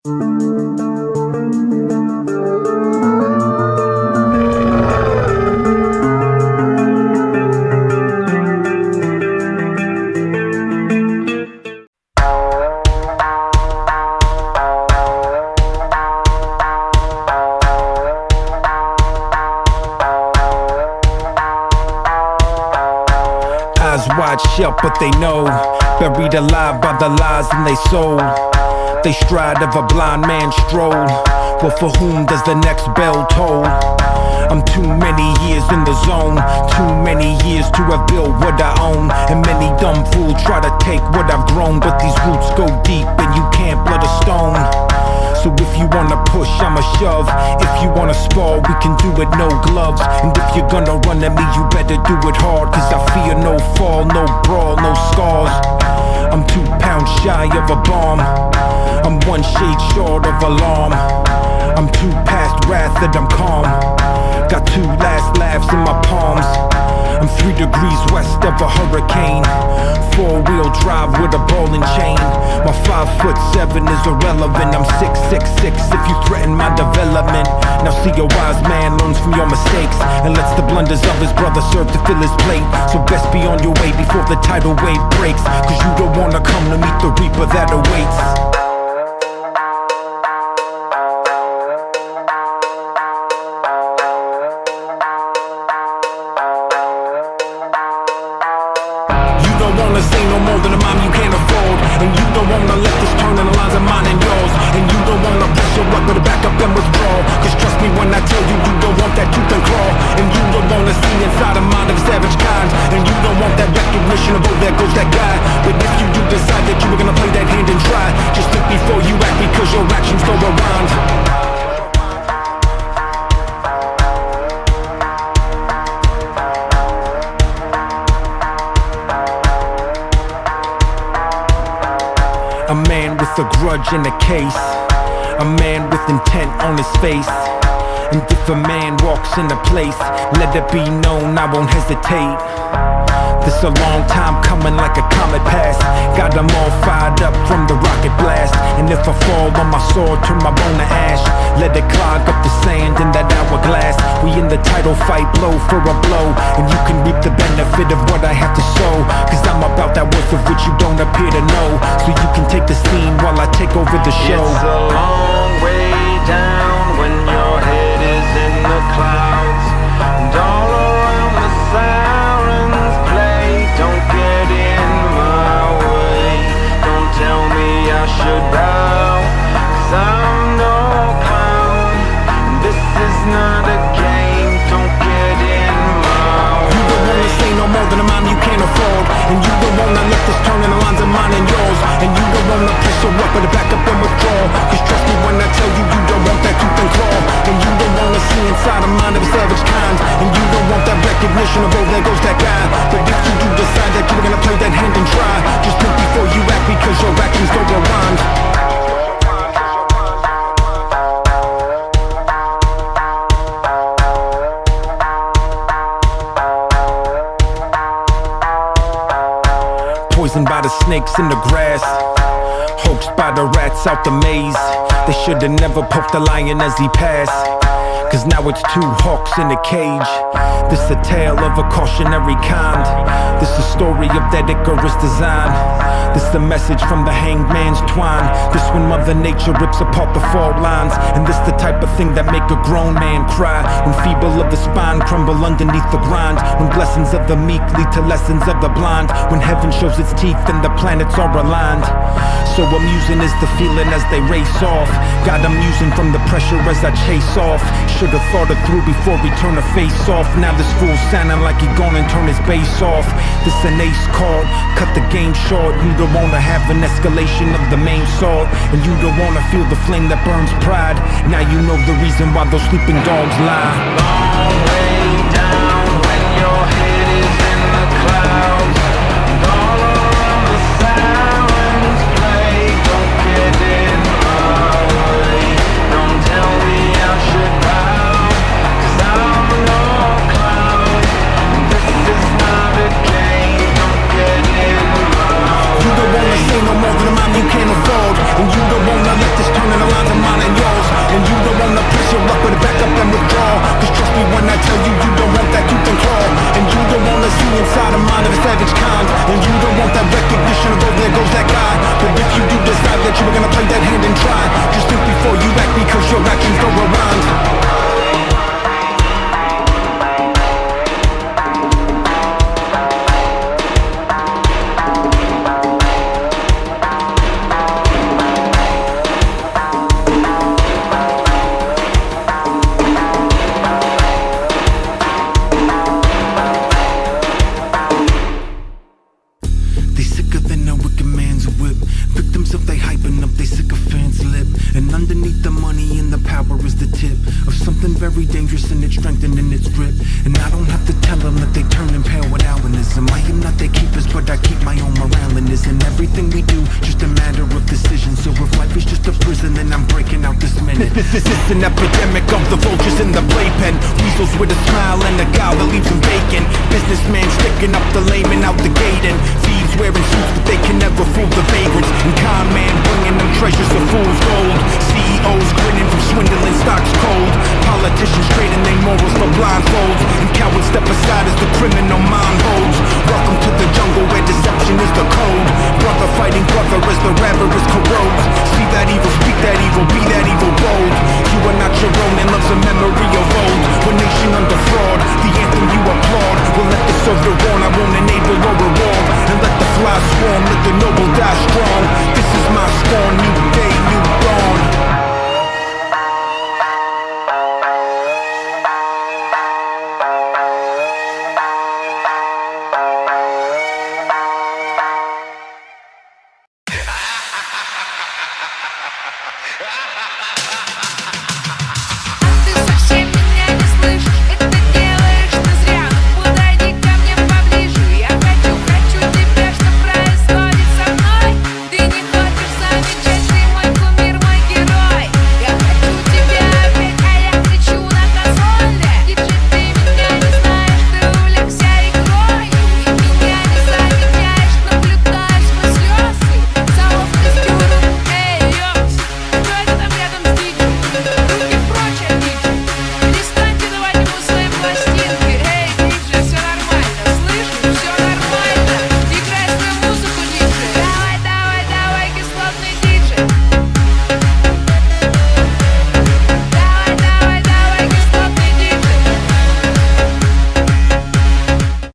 Eyes wide shut, but they know, buried alive by the lies in they soul. They stride of a blind man's stroll. Well, for whom does the next bell toll? I'm too many years in the zone, too many years to have built what I own. And many dumb fools try to take what I've grown, but these roots go deep and you can't blood a stone. So if you wanna push, I'ma shove. If you wanna spar, we can do it no gloves. And if you're gonna run at me, you better do it hard, cause I fear no fall, no brawl, no scars. I'm 2 pounds shy of a bomb, I'm 1 shade short of alarm. I'm too past wrath that I'm calm, got 2 last laughs in my palms. I'm 3 degrees west of a hurricane, 4-wheel drive with a ball and chain. My 5'7" is irrelevant, I'm 6'6" if you threaten my development. Now see, a wise man learns from your mistakes and lets the blunders of his brother serve to fill his plate. So best be on your way before the tidal wave breaks, cause you don't wanna come to meet the reaper that awaits. Say no more than a mom you can't afford. And you don't wanna let this turn in the lines of mine and yours. And you don't wanna press your luck, but back up and withdraw. Cause trust me when I tell you, you don't want that tooth and claw. And you don't wanna see inside the mind of savage kind. And you don't want that recognition of, oh, there goes that guy. But if you do decide that you were gonna play that hand and try, just think before you act, because your actions go around. A man with a grudge in a case, a man with intent on his face. And if a man walks in a place, let it be known I won't hesitate. This a long time coming like a comet pass, got them all fired up from the rocket blast. And if I fall on my sword, turn my bone to ash, let it clog up the sand in that hourglass. We in the title fight, blow for a blow, and you can reap the benefit of what I have to sow. Cause I'm about that worth of which you don't appear to know. So you can take the scene while I take over the show. It's a long way down when your head is in the clouds, and all around the sirens play. Don't get in my way, don't tell me I should bow, cause I'm no clown. This is not a game, don't get in my way. You don't wanna say no more than a mom you can't afford. And you don't wanna let this turn in the lines of mine and yours. And you don't wanna press your luck, but back up and withdraw. Cause trust me when I tell you, you don't want that tooth and claw. And you don't wanna see inside the mind of a savage kind. And you don't want that recognition of, oh, there goes that guy. But if you do decide that you're gonna play that hand and try, just think before you act, because your actions go around. Poisoned by the snakes in the grass, hoaxed by the rats out the maze. They should've never poked the lion as he passed, cause now it's 2 hawks in a cage. This a tale of a cautionary kind, this a story of that Icarus design. This the message from the hanged man's twine. This when Mother Nature rips apart the fault lines. And this the type of thing that make a grown man cry, when feeble of the spine crumble underneath the grind. When blessings of the meek lead to lessons of the blind. When heaven shows its teeth and the planets are aligned. So amusing is the feeling as they race off. God, I'm using from the pressure as I chase off. Should've thought it through before we turn the face off. Now this fool sounding like he gonna turn his bass off. This an ace card, cut the game short. You don't wanna have an escalation of the main sword, and you don't wanna feel the flame that burns pride. Now you know the reason why those sleeping dogs lie. Long way down when your head is in the clouds, and all around the sirens play. Don't get in my way, don't tell me I should bow, cause I'm no clown. This is not a game, don't get in my way. You don't wanna say no more than a mom you can't afford, and you don't wanna let this turn in a line. And underneath the money and the power is the tip of something very dangerous, and it's strengthening its grip. And I don't have to tell them that they turn and pale with albinism. I am not their keepers, but I keep my own morale in this. And everything we do, just a matter of decision. So if life is just a prison, then I'm breaking out this minute. This is an epidemic of the vultures in the playpen. Weasels with a smile and a guile that leaves them vacant. Businessmen sticking up the lame and out the gate. And thieves wearing suits, but they can never fool the vagrants. And con man bringing them treasures of fool's gold. CEOs grinning from swindling stocks cold. Politicians trading their morals for blindfolds. And cowards step aside as the criminal mind holds. Welcome to the jungle where deception is the code. Brother fighting brother as the avarice corrodes. See that evil, speak that